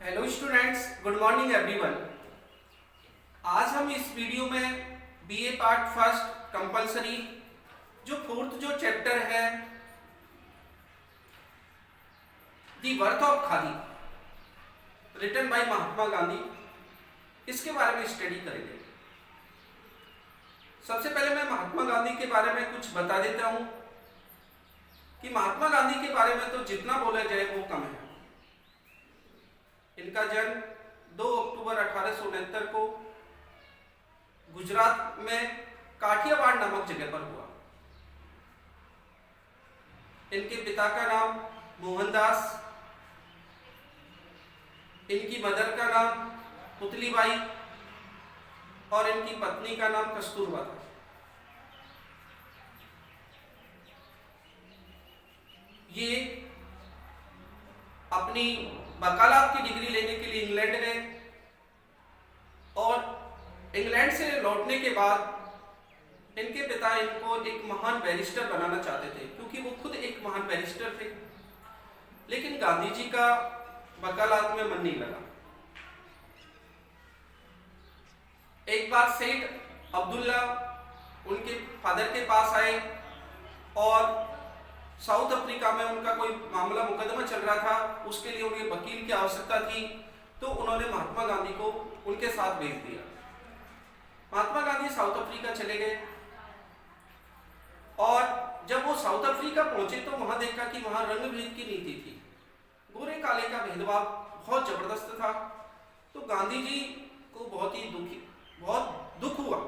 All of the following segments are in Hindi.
Hello students, good morning everyone. आज हम इस वीडियो में बीए पार्ट फर्स्ट कंपलसरी जो फोर्थ जो चैप्टर है the worth of khadi written by Mahatma Gandhi, इसके बारे में स्टडी करेंगे। सबसे पहले मैं महात्मा गांधी के बारे में कुछ बता देता हूं कि महात्मा गांधी के बारे में तो जितना बोला जाए वो कम है। इनका जन्म 2 अक्टूबर 1869 को गुजरात में काठियावाड़ नामक जगह पर हुआ। इनके पिता का नाम मोहनदास, इनकी मदर का नाम पुतलीबाई और इनकी पत्नी का नाम कस्तूरबा था। ये अपनी वकालत की डिग्री लेने के लिए इंग्लैंड गए और इंग्लैंड से लौटने के बाद इनके पिता इनको एक महान बैरिस्टर बनाना चाहते थे, क्योंकि वो खुद एक महान बैरिस्टर थे। लेकिन गांधी जी का वकालत में मन नहीं लगा। एक बार सेठ अब्दुल्ला उनके फादर के पास आए और साउथ अफ्रीका में उनका कोई मामला मुकदमा चल रहा था, उसके लिए उन्हें वकील की आवश्यकता थी, तो उन्होंने महात्मा गांधी को उनके साथ भेज दिया। महात्मा गांधी साउथ अफ्रीका चले गए और जब वो साउथ अफ्रीका पहुंचे तो वहां देखा कि वहां रंग भेद की नीति थी, गोरे काले का भेदभाव बहुत जबरदस्त था। तो गांधी जी को बहुत दुख हुआ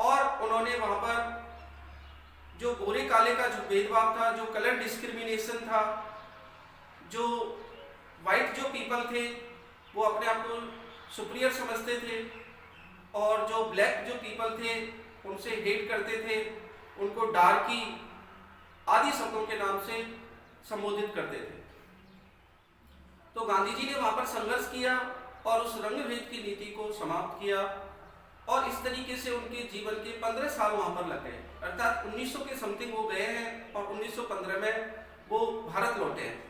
और उन्होंने वहां पर जो गोरे काले का जो भेदभाव था, जो कलर डिस्क्रिमिनेशन था, जो वाइट जो पीपल थे वो अपने आप को सुपीरियर समझते थे और जो ब्लैक जो पीपल थे उनसे हेट करते थे, उनको डार्की आदि शब्दों के नाम से संबोधित करते थे। तो गांधी जी ने वहां पर संघर्ष किया और उस रंग भेद की नीति को समाप्त किया और इस तरीके से उनके जीवन के 15 साल वहां पर लग गए। अर्थात 1900 के समथिंग वो गए हैं और 1915 में वो भारत लौटे हैं।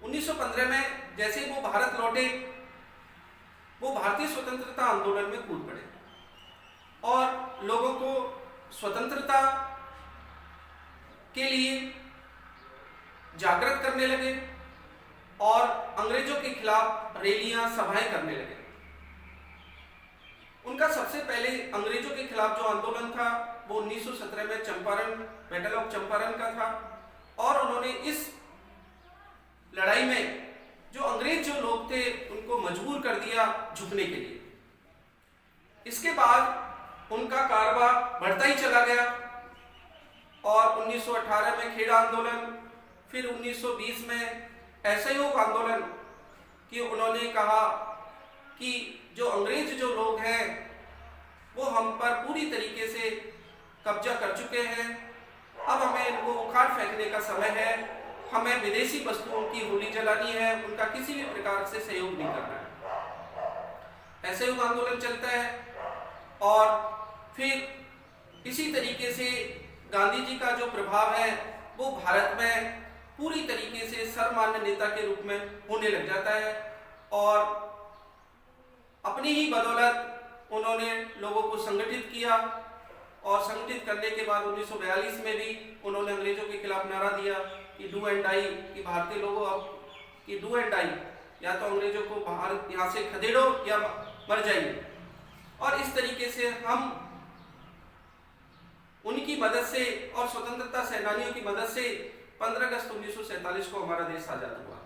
1915 में जैसे वो भारत लौटे, वो भारतीय स्वतंत्रता आंदोलन में कूद पड़े और लोगों को स्वतंत्रता के लिए जागृत करने लगे और अंग्रेजों के खिलाफ रैलियां सभाएं करने लगे। उनका सबसे पहले अंग्रेजों के खिलाफ जो आंदोलन था वो 1917 में चंपारण बैटल ऑफ चंपारण का था और उन्होंने इस लड़ाई में जो अंग्रेज जो लोग थे उनको मजबूर कर दिया झुकने के लिए। इसके बाद उनका कारवां बढ़ता ही चला गया और 1918 में खेड़ा आंदोलन, फिर 1920 में असहयोग आंदोलन कि उन्होंने कहा कि जो अंग्रेज जो लोग हैं वो हम पर पूरी तरीके से कब्जा कर चुके हैं, अब हमें इनको उखाड़ फेंकने का समय है, हमें विदेशी वस्तुओं की होली जलानी है, उनका किसी भी प्रकार से सहयोग नहीं करना है। असहयोग आंदोलन चलता है और फिर इसी तरीके से गांधी जी का जो प्रभाव है वो भारत में पूरी तरीके से सर्वमान्य नेता के रूप में होने लग जाता है और अपनी ही बदौलत उन्होंने लोगों को संगठित किया और संगठित करने के बाद 1942 में भी उन्होंने अंग्रेजों के खिलाफ नारा दिया कि डू एंड डाई, कि भारतीय लोगों अब कि डू एंड डाई, या तो अंग्रेजों को बाहर यहाँ से खदेड़ो या मर जाइए। और इस तरीके से हम उनकी मदद से और स्वतंत्रता सेनानियों की मदद से 15 अगस्त 1947 को हमारा देश आजाद हुआ।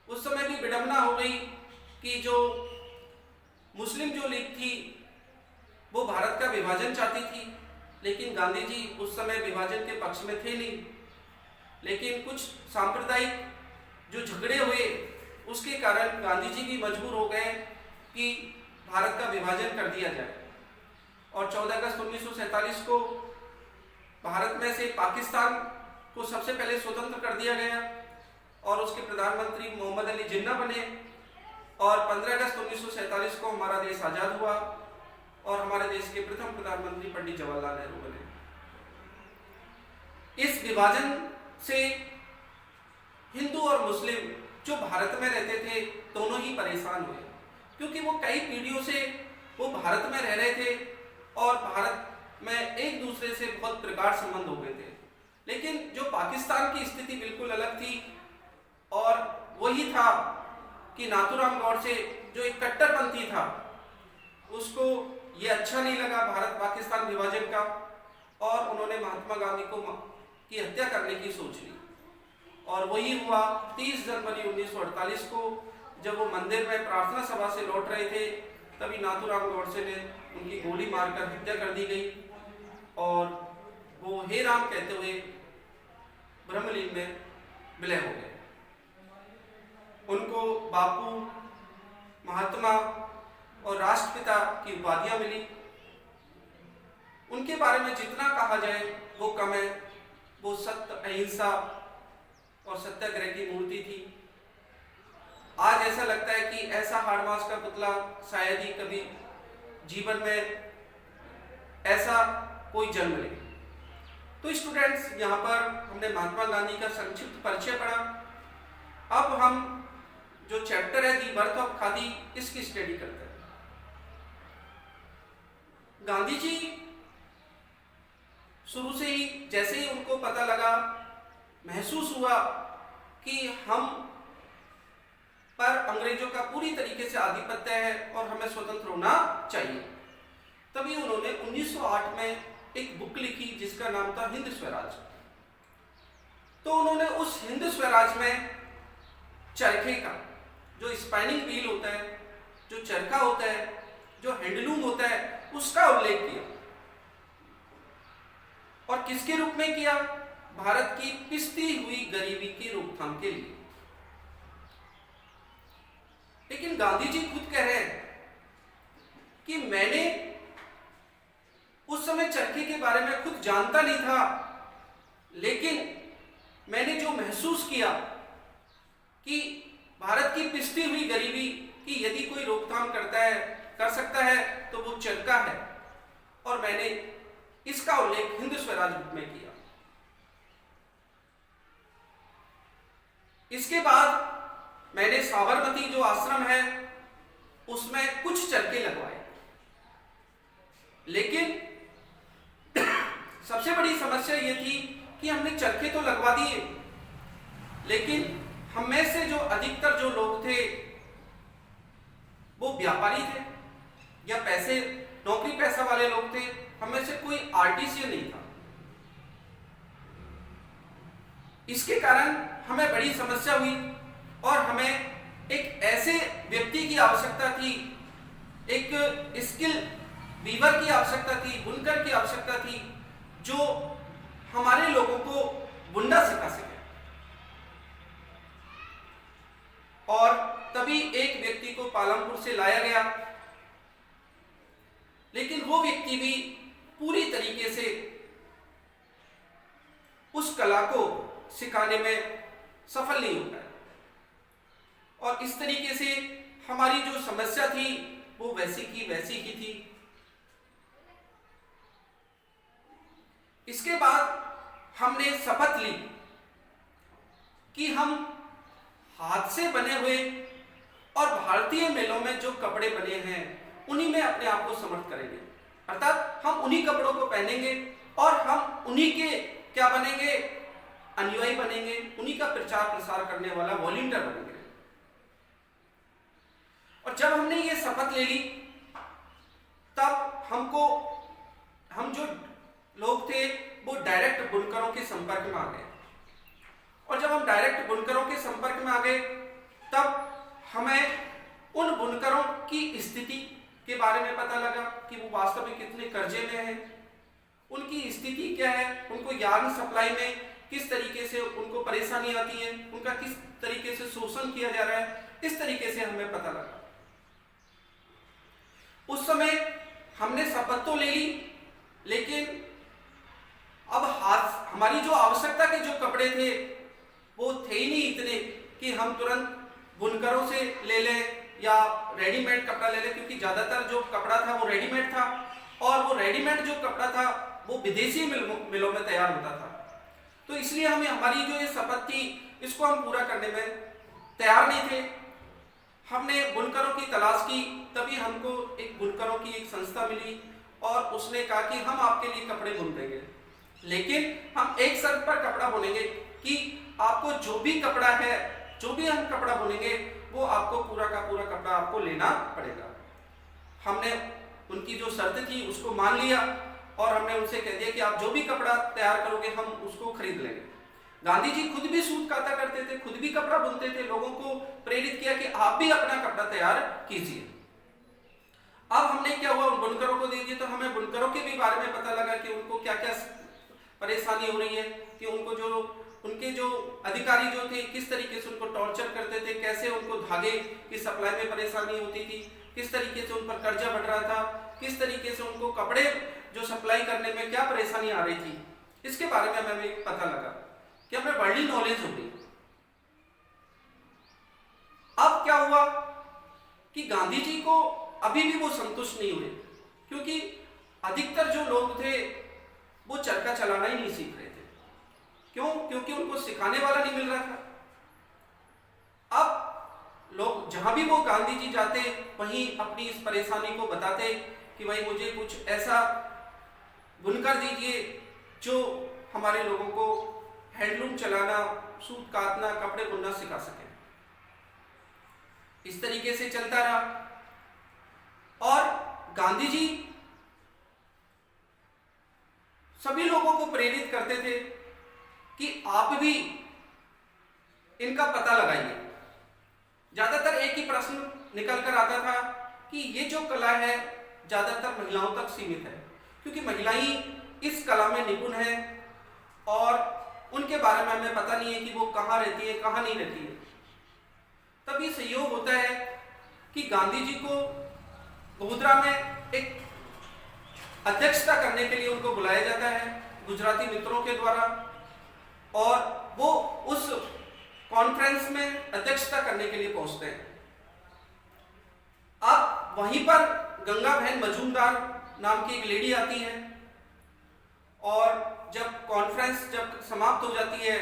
उस समय भी विडंबना हो गई कि जो मुस्लिम जो लीग थी वो भारत का विभाजन चाहती थी, लेकिन गांधी जी उस समय विभाजन के पक्ष में थे नहीं। लेकिन कुछ सांप्रदायिक जो झगड़े हुए उसके कारण गांधी जी भी मजबूर हो गए कि भारत का विभाजन कर दिया जाए और 14 अगस्त 1947 को भारत में से पाकिस्तान को सबसे पहले स्वतंत्र कर दिया गया और उसके प्रधानमंत्री मोहम्मद अली जिन्ना बने और 15 अगस्त 1947 को हमारा देश आजाद हुआ और हमारे देश के प्रथम प्रधानमंत्री पंडित जवाहरलाल नेहरू बने। इस विभाजन से हिंदू और मुस्लिम जो भारत में रहते थे दोनों ही परेशान हुए, क्योंकि वो कई पीढ़ियों से वो भारत में रह रहे थे और भारत में एक दूसरे से बहुत प्रगाढ़ संबंध हो गए थे। लेकिन जो पाकिस्तान की स्थिति बिल्कुल अलग थी और वही था कि नाथूराम गौडसे जो एक कट्टरपंथी था, उसको ये अच्छा नहीं लगा भारत पाकिस्तान विभाजन का और उन्होंने महात्मा गांधी की हत्या करने की सोच ली। और वही हुआ 30 जनवरी 1948 को, जब वो मंदिर में प्रार्थना सभा से लौट रहे थे, तभी नाथूराम गौडसे ने उनकी गोली मारकर हत्या कर दी गई और वो हे राम कहते हुए ब्रह्मलीन में विलय हो गए। उनको बापू, महात्मा और राष्ट्रपिता की उपाधियां मिली। उनके बारे में जितना कहा जाए वो कम है। वो सत्य, अहिंसा और सत्याग्रह की मूर्ति थी। आज ऐसा लगता है कि ऐसा हाड़मास का पुतला शायद ही कभी जीवन में ऐसा कोई जन्म ले। तो स्टूडेंट्स, यहाँ पर हमने महात्मा गांधी का संक्षिप्त परिचय पढ़ा। अब हम जो चैप्टर है दी बर्थ ऑफ खादी, इसकी स्टडी करते हैं। गांधी जी शुरू से ही, जैसे ही उनको पता लगा, महसूस हुआ कि हम पर अंग्रेजों का पूरी तरीके से आधिपत्य है और हमें स्वतंत्र होना चाहिए, तभी उन्होंने 1908 में एक बुक लिखी जिसका नाम था हिंद स्वराज। तो उन्होंने उस हिंद स्वराज में चरखे का, जो स्पाइनिंग व्हील होता है, जो चरखा होता है, जो हैंडलूम होता है, उसका उल्लेख किया। और किसके रूप में किया? भारत की पिसती हुई गरीबी की रोकथाम के लिए। लेकिन गांधी जी खुद कह रहे हैं कि मैंने उस समय चरखे के बारे में खुद जानता नहीं था, लेकिन मैंने जो महसूस किया कि भारत की पिसती हुई गरीबी की यदि कोई रोकथाम कर सकता है तो वो चरखा है, और मैंने इसका उल्लेख हिंद स्वराज में किया। इसके बाद मैंने साबरमती जो आश्रम है उसमें कुछ चरखे लगवाए, लेकिन सबसे बड़ी समस्या यह थी कि हमने चरखे तो लगवा दिए, लेकिन हम में से जो अधिकतर जो लोग थे वो व्यापारी थे या नौकरी पैसा वाले लोग थे। हमें से कोई आर्टिसियन नहीं था। इसके कारण हमें बड़ी समस्या हुई और हमें एक ऐसे व्यक्ति की आवश्यकता थी, एक स्किल वीवर की आवश्यकता थी, बुनकर की आवश्यकता थी, जो हमारे लोगों को बुनना सिखा सके। और तभी एक व्यक्ति को पालमपुर से लाया गया, लेकिन वो व्यक्ति भी पूरी तरीके से उस कला को सिखाने में सफल नहीं हो पाया। और इस तरीके से हमारी जो समस्या थी वो वैसी की वैसी ही थी। इसके बाद हमने शपथ ली कि हम हाथ से बने हुए और भारतीय मेलों में जो कपड़े बने हैं उन्हीं में अपने आप को समर्थ करेंगे, अर्थात हम उन्हीं कपड़ों को पहनेंगे और हम उन्हीं के क्या बनेंगे, अनुयायी बनेंगे, उन्हीं का प्रचार प्रसार करने वाला वॉलंटियर बनेंगे। और जब हमने ये शपथ ले ली, तब हम जो लोग थे वो डायरेक्ट बुनकरों के संपर्क में आ गए। और जब हम डायरेक्ट बुनकरों के संपर्क में आ गए, तब हमें उन बुनकरों की स्थिति के बारे में पता लगा कि वो वास्तव में कितने कर्जे में हैं, उनकी स्थिति क्या है, उनको यार्न सप्लाई में किस तरीके से उनको परेशानी आती है, उनका किस तरीके से शोषण किया जा रहा है, इस तरीके से हमें पता लगा। उस समय हमने शपथ तो ले ली, लेकिन अब हमारी जो आवश्यकता के जो कपड़े थे वो थे ही नहीं इतने कि हम तुरंत बुनकरों से ले लें या रेडीमेड कपड़ा ले लें, क्योंकि ज़्यादातर जो कपड़ा था वो रेडीमेड था और वो रेडीमेड जो कपड़ा था वो विदेशी मिलों में तैयार होता था। तो इसलिए हमें हमारी जो ये शपथ थी इसको हम पूरा करने में तैयार नहीं थे। हमने बुनकरों की तलाश की, तभी हमको एक बुनकरों की एक संस्था मिली और उसने कहा कि हम आपके लिए कपड़े बुन देंगे, लेकिन हम एक शर्त पर कपड़ा बुनेंगे कि आपको जो भी कपड़ा है, जो भी हम कपड़ा बुनेंगे वो आपको पूरा का पूरा कपड़ा आपको लेना पड़ेगा। हमने उनकी जो शर्त थी उसको मान लिया और हमने उनसे कह दिया कि आप जो भी कपड़ा तैयार करोगे हम उसको खरीद लेंगे। गांधी जी खुद भी सूत काता करते थे, खुद भी कपड़ा बुनते थे, लोगों को प्रेरित किया कि आप भी अपना कपड़ा तैयार कीजिए। अब हमने क्या हुआ, उन बुनकरों को दे दिए, तो हमें बुनकरों के भी बारे में पता लगा कि उनको क्या क्या परेशानी हो रही है, कि उनको जो उनके जो अधिकारी जो थे किस तरीके से उनको टॉर्चर करते थे, कैसे उनको धागे की सप्लाई में परेशानी होती थी, किस तरीके से उन पर कर्जा बढ़ रहा था, किस तरीके से उनको कपड़े जो सप्लाई करने में क्या परेशानी आ रही थी, इसके बारे में हमें पता लगा कि हमें बड़ी नॉलेज हो गई। अब क्या हुआ कि गांधी जी को अभी भी वो संतुष्ट नहीं हुए, क्योंकि अधिकतर जो लोग थे वो चरखा चलाना ही नहीं सीख रहे थे। क्यों? क्योंकि उनको सिखाने वाला नहीं मिल रहा था। अब लोग जहां भी वो गांधी जी जाते वहीं अपनी इस परेशानी को बताते कि भाई मुझे कुछ ऐसा बुनकर दीजिए जो हमारे लोगों को हैंडलूम चलाना, सूत काटना, कपड़े बुनना सिखा सके। इस तरीके से चलता रहा और गांधी जी सभी लोगों को प्रेरित करते थे कि आप भी इनका पता लगाइए। ज्यादातर एक ही प्रश्न निकल कर आता था कि ये जो कला है ज्यादातर महिलाओं तक सीमित है, क्योंकि महिलाएं इस कला में निपुण है और उनके बारे में हमें पता नहीं है कि वो कहाँ रहती है, कहाँ नहीं रहती है। तब ये सहयोग होता है कि गांधी जी को गोधरा में एक अध्यक्षता करने के लिए उनको बुलाया जाता है गुजराती मित्रों के द्वारा, और वो उस कॉन्फ्रेंस में अध्यक्षता करने के लिए पहुंचते हैं। अब वहीं पर गंगा बहन मजूमदार नाम की एक लेडी आती है और जब कॉन्फ्रेंस जब समाप्त हो जाती है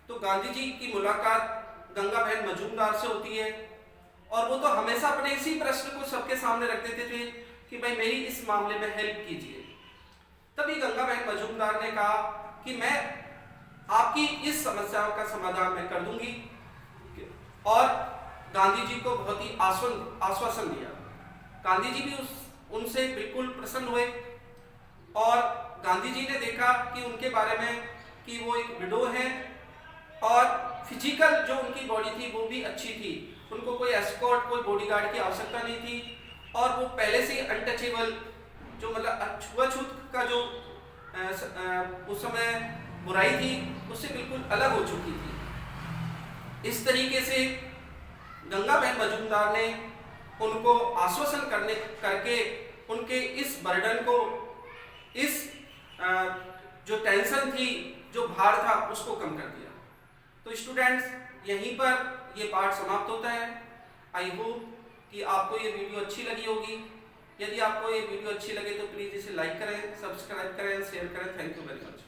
तो गांधी जी की मुलाकात गंगा बहन मजूमदार से होती है, और वो तो हमेशा अपने इसी प्रश्न को सबके सामने रख देते थे कि भाई मेरी इस मामले में हेल्प कीजिए। तभी गंगा बहन मजूमदार ने कहा कि मैं आपकी इस समस्या का समाधान मैं कर दूंगी, और गांधी जी को बहुत ही आश्वासन दिया। गांधी जी भी उनसे बिल्कुल प्रसन्न हुए और गांधी जी ने देखा कि उनके बारे में कि वो एक विडो है और फिजिकल जो उनकी बॉडी थी वो भी अच्छी थी, उनको कोई एस्कॉर्ट, कोई बॉडीगार्ड की आवश्यकता नहीं थी, और वो पहले से अनटचेबल, जो मतलब छुआछूत का जो उस समय बुराई थी उससे बिल्कुल अलग हो चुकी थी। इस तरीके से गंगा बहन मजूमदार ने उनको आश्वासन करके उनके इस बर्डन को, इस जो टेंशन थी, जो भार था, उसको कम कर दिया। तो स्टूडेंट्स, यहीं पर ये पाठ समाप्त होता है। आई होप कि आपको ये वीडियो अच्छी लगी होगी। यदि आपको ये वीडियो अच्छी लगे तो प्लीज़ इसे लाइक करें, सब्सक्राइब करें, शेयर करें। Thank you very much.